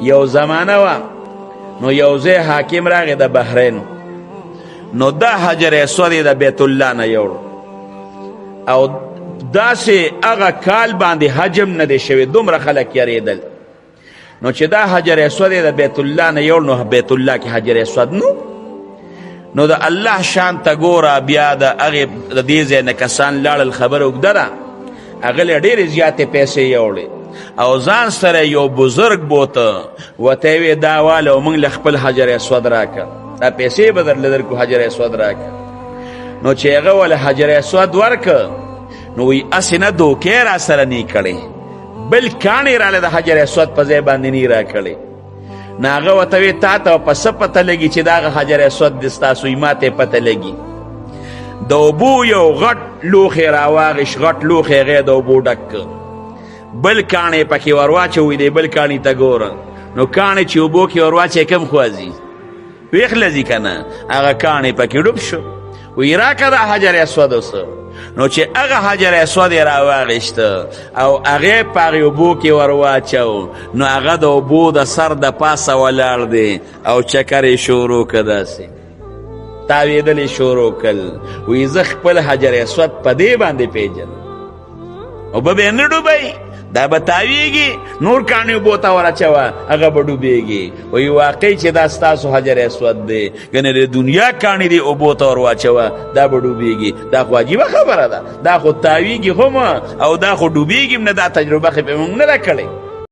یو زمانه وه نو یو ځای حاکم راغی د بحرین، نو دا حجر اسود د بیت الله نه یوړ او داسې هغه کال باندې حجم نه دی شوی، دومره خلک یریدل. نو چې دا حجر اسود د بیت الله نه یوړ نو بیت الله کې حجر اسود نو د الله شان ته ګوره. بیا د هغې د دې ځای نه کسان لاړل، خبره اوږده ده، هغه ډېرې زیاتې پیسې یوړې او ځان سره یو بزرګ بوته، ورته یې ویې دا واله او موږ له خپل حجر اسود راکړه، دا پیسې به درله درکړو، حجر اسود راکړه. نو چې هغه ولې حجر اسود ورکړه نو وایي هسې نه دوکې را سره نی کړې، بل کاڼې راله د حجر اسود په ځای باندې نی را کړې. نو هغه ورته ویې تا ته په څه پته لګي چې دا هغه حجر اسود دې ستاسو وایي ما ته یې پته لګي. د اوبو یو غټ لوښی راواغېش، غټ لوښی هغه د اوبو ډک کړ، بل کاڼې پکې ور واچوئ، دی بل کاڼي ته ګوره، نو کاڼې چې اوبو کې ور واچوئ کوم خوا ځي؟ ویښ لځي که نه؟ هغه کاڼې پکې ډوب شو. وایي راکړه دا حجر اسود اوس. نو چې هغه حجر اسود یې راواغېسته او هغې په هغې اوبو کې ور واچو، نو هغه د اوبو د سر د پاسه ولاړ دی او چکر یې شروع که، داسې تاوېدل یې شروع کړل. وایي زه خپل حجر اسود په دې باندې پېژنم، اوبه به یې نه ډوبوي، دا به تاویږي، نور کاڼي اوبو ته ور اچوه هغه به ډوبېږي. وایي واقعي چې دا ستاسو حجر اسود دی، ګنې د دنیا کاڼي دی اوبو ته ور واچوه دا به ډوبېږي. دا خو عجیبه خبره ده، دا خو تاویږي خو او دا خو ډوبېږي هم نه، دا تجربه خو به موږ نه ده کړې.